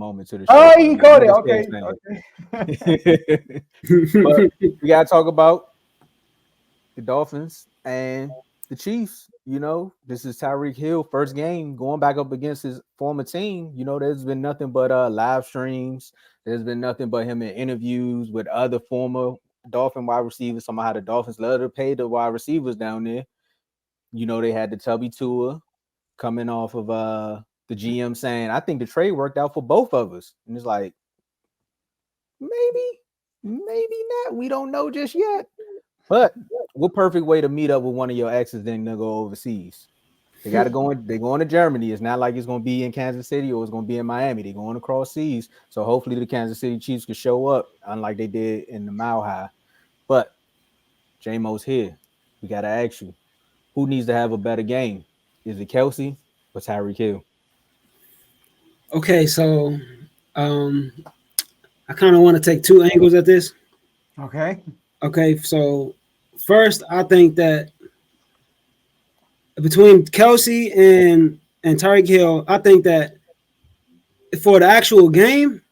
moment to the show. Oh, So he yeah, caught I'm it. just still Okay. saying. But we gotta talk about the Dolphins and the Chiefs. This is Tyreek Hill first game going back up against his former team. There's been nothing but live streams. There's been nothing but him in interviews with other former Dolphin wide receivers. Somehow how the Dolphins love to pay the wide receivers down there. They had the Tubby tour coming off of the GM saying, I think the trade worked out for both of us. And it's like, maybe not. We don't know just yet. But what perfect way to meet up with one of your exes than to go overseas? They got to go in. They going to Germany. It's not like it's going to be in Kansas City or it's going to be in Miami. They're going across seas. So hopefully the Kansas City Chiefs can show up, unlike they did in the Mile High. But J-Mo's here. We got to ask you, who needs to have a better game? Is it Kelce or Tyreek Hill? Okay, so um, I kind of want to take two angles at this. Okay. Okay, so first, I think that between Kelce and Tyreek Hill, I think that for the actual game,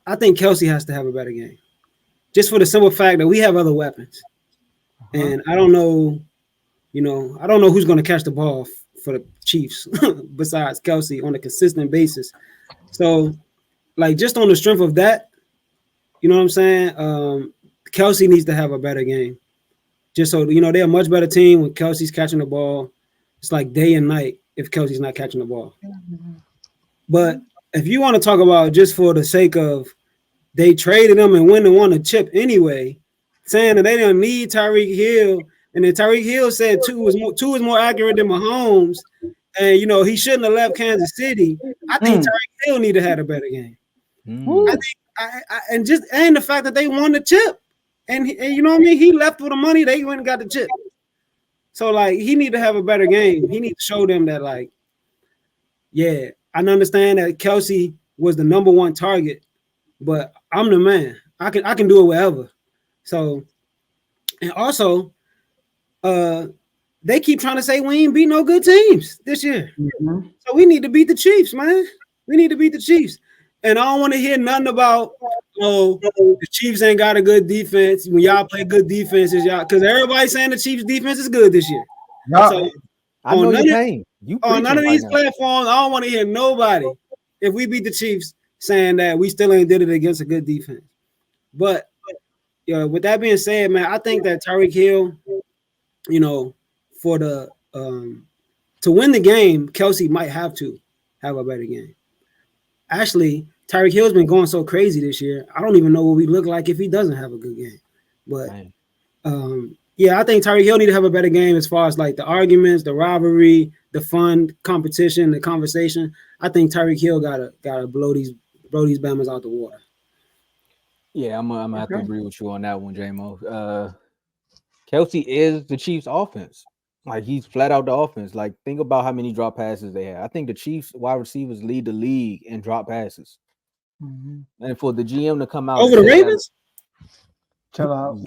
I think Kelce has to have a better game, just for the simple fact that we have other weapons, and I don't know, I don't know who's going to catch the ball for the Chiefs besides Kelce on a consistent basis. So, like, just on the strength of that, you know what I'm saying? Kelce needs to have a better game. Just so they're a much better team when Kelce's catching the ball. It's like day and night if Kelce's not catching the ball. But if you want to talk about just for the sake of they traded him and went and won a chip anyway, saying that they didn't need Tyreek Hill, and then Tyreek Hill said two is more accurate than Mahomes, and he shouldn't have left Kansas City. I think Tyreek Hill need to have a better game. I think and the fact that they won the chip, and you know what I mean, he left with the money, they went and got the chip. So like he need to have a better game. He need to show them that like, yeah, I understand that Kelce was the number one target, but I'm the man. I can do it wherever. So, and also, they keep trying to say we ain't beat no good teams this year. So we need to beat the Chiefs, man. We need to beat the Chiefs. And I don't want to hear nothing about the Chiefs ain't got a good defense. When y'all play good defenses, y'all, because everybody's saying the Chiefs defense is good this year. Yeah. So I know your pain. You on none of preaching these right now. platforms, I don't want to hear nobody if we beat the Chiefs saying that we still ain't did it against a good defense. But with that being said, man, I think that Tyreek Hill, for the to win the game, Kelce might have to have a better game. Actually, Tyreek Hill's been going so crazy this year. I don't even know what we look like if he doesn't have a good game. But I think Tyreek Hill need to have a better game as far as like the arguments, the rivalry, the fun competition, the conversation. I think Tyreek Hill gotta blow these Bammers out the water. Yeah, I'm gonna have to agree with you on that one, J-Mo. Kelce is the Chiefs' offense. Like he's flat out the offense. Like think about how many drop passes they have. I think the Chiefs wide receivers lead the league in drop passes. And for the GM to come out over and the say Ravens, Chill out.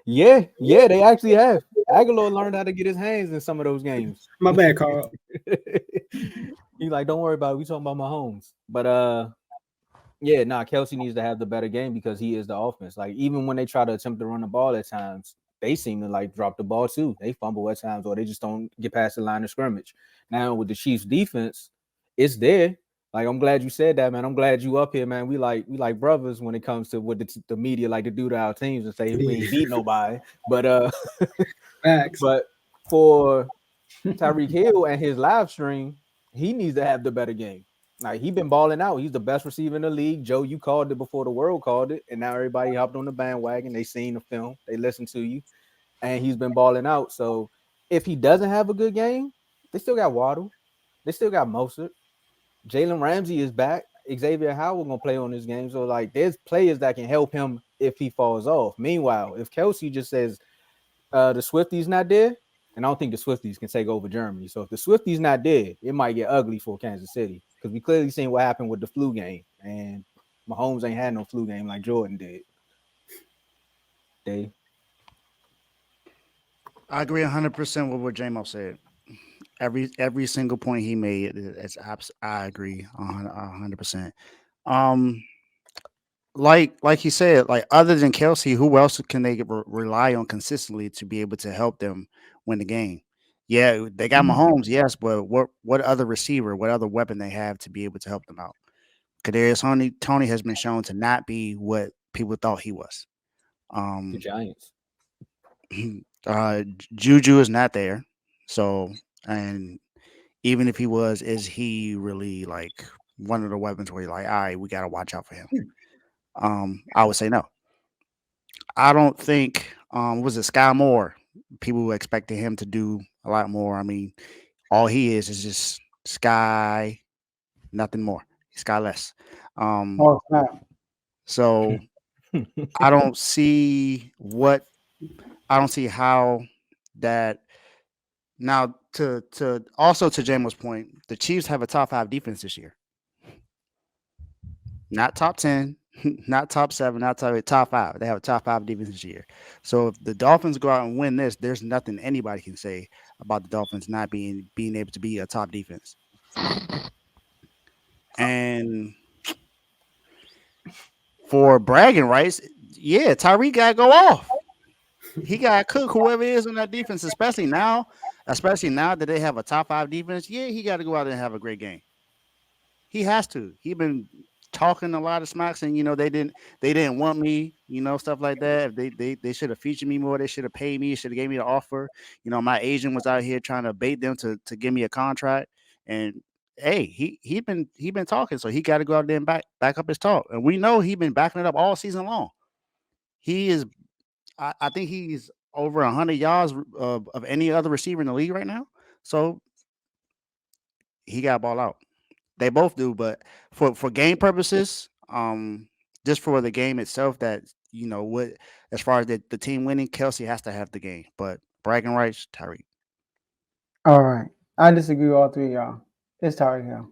yeah, they actually have. Aguilar learned how to get his hands in some of those games. my bad, Carl. He's like, don't worry about it. We talking about Mahomes. But Kelce needs to have the better game because he is the offense. Like even when they try to attempt to run the ball at times, they seem to like drop the ball too. They fumble at times or they just don't get past the line of scrimmage. Now with the Chiefs defense, it's there. Like I'm glad you said that, man. I'm glad you up here, man. We like brothers when it comes to what the media like to do to our teams and say we ain't beat nobody. But Facts. but for Tyreek Hill and his live stream, he needs to have the better game. Like he been balling out. He's the best receiver in the league. Joe, you called it before the world called it, and now everybody hopped on the bandwagon. They seen the film, they listened to you, and he's been balling out. So if he doesn't have a good game, they still got Waddle, they still got Mostert. Jalen Ramsey is back. Xavier Howard gonna play on this game. So like, there's players that can help him if he falls off. Meanwhile, if Kelce just says the Swifties not there, and I don't think the Swifties can take over Germany. So if the Swifties not there, it might get ugly for Kansas City because we clearly seen what happened with the flu game, and Mahomes ain't had no flu game like Jordan did. Dave? I agree 100% with what J-Mo said. every single point he made. I agree 100%. Um, like he said, like other than Kelsey, who else can they rely on consistently to be able to help them win the game? Yeah, they got Mahomes, yes, but what other receiver, what other weapon they have to be able to help them out? Kadarius Tony has been shown to not be what people thought he was. The Um, Giants. Juju is not there, so and even if he was, is he really like one of the weapons where you're like, all right, we got to watch out for him? I would say no. I don't think was it Sky Moore. People were expecting him to do a lot more. I mean, all he is just Sky, nothing more. Sky less. Um, Oh, snap. so I don't see what I don't see how that now to also to Jamo's point, the Chiefs have a top 5 defense this year. Not top 10, not top 7, not top 8, top 5. They have a top 5 defense this year. So if the Dolphins go out and win this, there's nothing anybody can say about the Dolphins not being able to be a top defense. And for bragging rights, yeah, Tyreek got to go off. He got to cook whoever is on that defense, especially now that they have a top 5 defense. Yeah, he got to go out and have a great game. He has to. He been talking a lot of smacks, and they didn't want me, stuff like that. They should have featured me more. They should have paid me. Should have gave me an offer. My agent was out here trying to bait them to give me a contract. And hey, he been talking, so he got to go out there and back up his talk. And we know he been backing it up all season long. He is. I think he's over 100 yards of any other receiver in the league right now. So he got ball out. They both do, but for game purposes, just for the game itself, that what as far as the team winning, Kelce has to have the game. But bragging rights, Tyreek. All right. I disagree with all three of y'all. It's Tyreek Hill.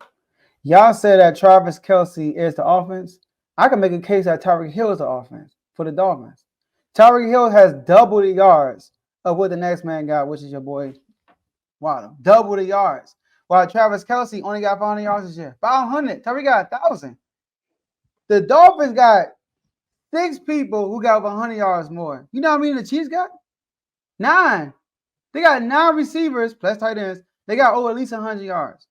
Y'all said that Travis Kelce is the offense. I can make a case that Tyreek Hill is the offense for the Dolphins. Tyreek Hill has double the yards of what the next man got, which is your boy Waddle. Double the yards. While Travis Kelce only got 500 yards this year. 500. Tyreek got 1,000. The Dolphins got 6 people who got 100 yards more. You know how many the Chiefs got? 9. They got 9 receivers plus tight ends. They got over at least 100 yards.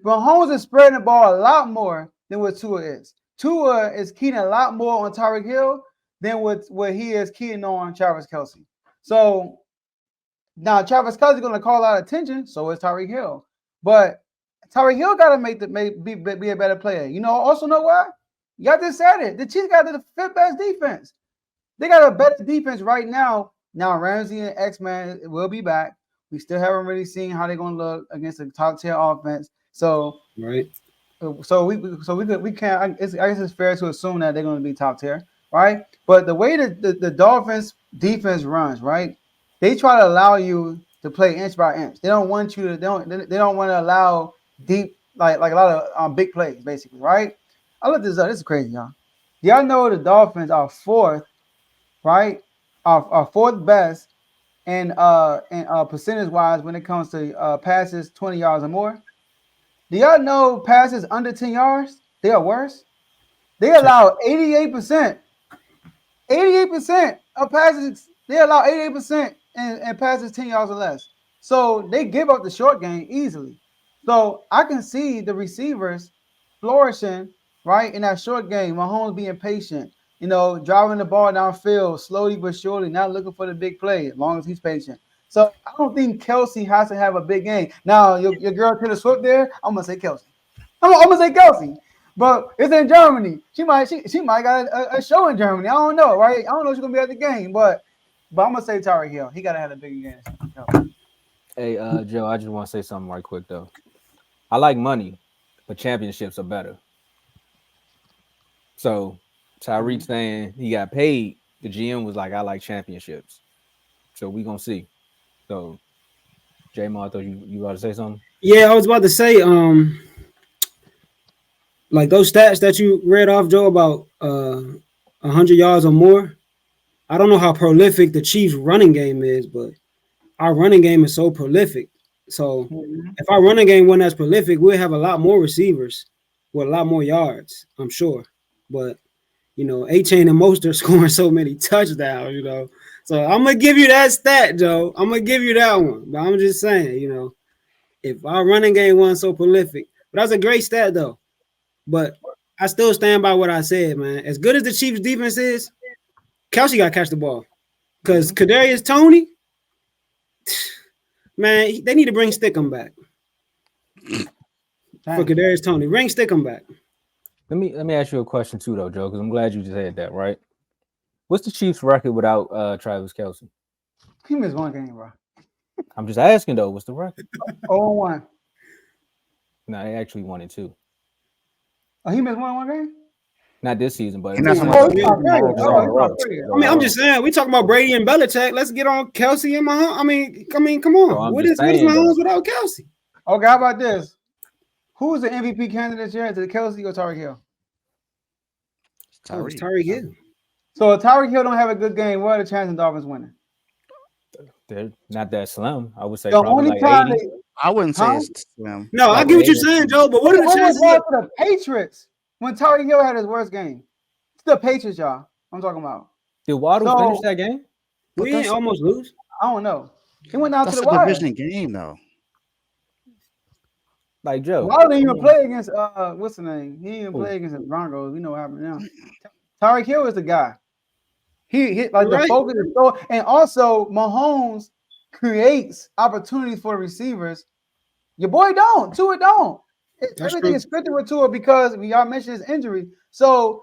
Mahomes is spreading the ball a lot more than what Tua is. Tua is keying a lot more on Tyreek Hill than what he is keying on Travis Kelce. So now Travis Kelce is going to call out attention, so is Tyreek Hill. But Tyreek Hill got to be a better player. Also know why? Y'all just said it. The Chiefs got the 5th best defense. They got a better defense right now. Now Ramsey and X-Man will be back. We still haven't really seen how they're going to look against a top tier offense. So right. So we can't. I guess it's fair to assume that they're going to be top tier, right? But the way that the Dolphins defense runs, right? They try to allow you to play inch by inch. They don't want you to. They don't want to allow deep like a lot of big plays, basically, right? I looked this up. This is crazy, y'all. Y'all know the Dolphins are 4th, right? Are 4th best and percentage wise when it comes to passes 20 yards or more. Do y'all know passes under 10 yards? They are worse. They allow 88%. 88% of passes. They allow 88% and passes 10 yards or less. So they give up the short game easily. So I can see the receivers flourishing right in that short game. Mahomes being patient, driving the ball downfield slowly but surely, not looking for the big play as long as he's patient. So I don't think Kelce has to have a big game. Now, your girl Taylor Swift there, I'm gonna say Kelce. I'm gonna say Kelce, but it's in Germany. She might got a show in Germany. I don't know, right? I don't know if she's gonna be at the game, but I'm gonna say Tyreek Hill. He gotta have a big game. Hey, Joe, I just want to say something right quick though. I like money, but championships are better. So Tyreek saying he got paid, the GM was like, I like championships. So we gonna see. So J-Mo, I thought you about to say something? Yeah, I was about to say, like those stats that you read off, Joe, about 100 yards or more. I don't know how prolific the Chiefs running game is, but our running game is so prolific. So if our running game wasn't as prolific, we'd have a lot more receivers with a lot more yards, I'm sure. But A-Chain and Mostert scoring so many touchdowns, So I'm gonna give you that stat, Joe. I'm gonna give you that one. But I'm just saying, if our running game wasn't so prolific, but that's a great stat though. But I still stand by what I said, man. As good as the Chiefs defense is, Kelce got to catch the ball. Because Kadarius Toney, man, they need to bring Stickum back. For Kadarius Toney. Bring Stickum back. Let me ask you a question too, though, Joe, because I'm glad you just said that, right? What's the Chiefs' record without Travis Kelce? He missed one game, bro. I'm just asking, though, what's the record? 0-1. No, they actually won it too. Oh, he missed one game? Not this season, but I'm just saying, we talking about Brady and Belichick. Let's get on Kelce and Mahomes. I mean, come on. What is Mahomes without Kelce? Okay, how about this? Who's the MVP candidate this year? Is it Kelce or Tyreek Hill? Tyreek Hill. So if Tyreek Hill don't have a good game, what are the chances of Dolphins winning? They're not that slim. I would say the probably only like time 80. I wouldn't say it's slim. No, I get what you're saying, Joe. But what are the chances? For the Patriots when Tyreek Hill had his worst game? It's the Patriots, y'all. I'm talking about. Did Waddle finish that game? We didn't almost lose. I don't know. He went down to the That's a wire. division game, though. Like Joe. Waddle didn't even play against what's the name? He didn't even play against the Broncos. We know what happened now. Tyreek Hill is the guy. He hit like the focus is so, and also Mahomes creates opportunities for the receivers. Your boy don't. Tua don't. Everything is scripted with Tua because y'all mentioned his injury. So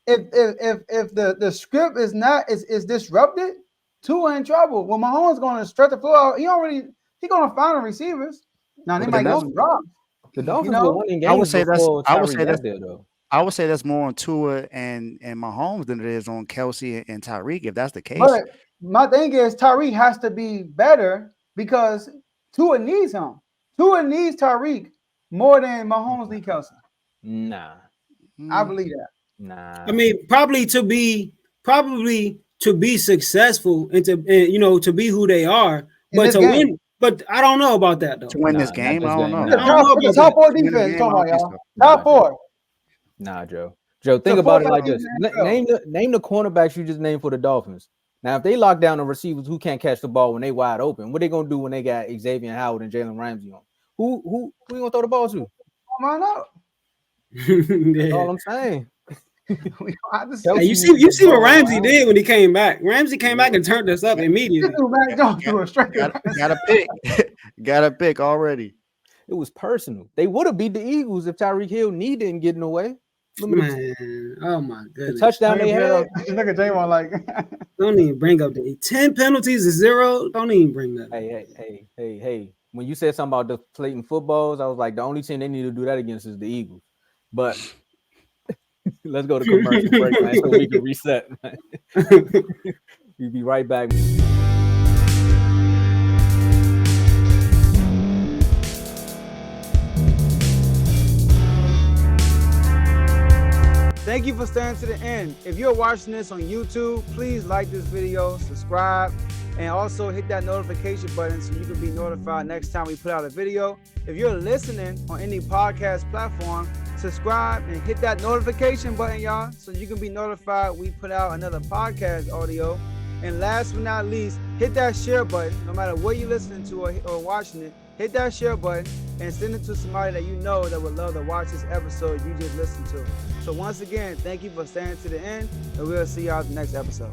if the script is disrupted, Tua in trouble. When Mahomes going to stretch the floor out, he gonna find the receivers. Now they might get some drops. The Dolphins were winning games. I would say that's more on Tua and Mahomes than it is on Kelce and Tyreek, if that's the case. But my thing is Tyreek has to be better because Tua needs him. Tua needs Tyreek more than Mahomes needs Kelce. Nah. I believe that. Nah. I mean, probably to be successful and to be who they are, but to win. But I don't know about that though. To win this game, I don't know. The top four defense, talking about y'all. Top four. Nah, Joe. Joe, think about it like this. Name the cornerbacks you just named for the Dolphins. Now, if they lock down the receivers who can't catch the ball when they wide open, what they gonna do when they got Xavier Howard and Jalen Ramsey on? Who you gonna throw the ball to? Come on up. That's all I'm saying. Hey, you see what Ramsey did when he came back. Ramsey came back and turned us up immediately. Got a pick already. It was personal. They would have beat the Eagles if Tyreek Hill knee didn't get in the way. Man, oh my goodness. The touchdown they had. Look at J-Mon like. Don't even bring up the 10 penalties to 0. Don't even bring that. Hey. When you said something about deflating footballs, I was like, the only team they need to do that against is the Eagles. But let's go to commercial break, man, so we can reset. We'll be right back. Thank you for staying to the end. If you're watching this on YouTube, please like this video, subscribe, and also hit that notification button so you can be notified next time we put out a video. If you're listening on any podcast platform, subscribe and hit that notification button, y'all, so you can be notified we put out another podcast audio. And last but not least, hit that share button. No matter what you're listening to or watching it, hit that share button and send it to somebody that you know that would love to watch this episode you just listened to. So once again, thank you for staying to the end, and we'll see y'all at the next episode.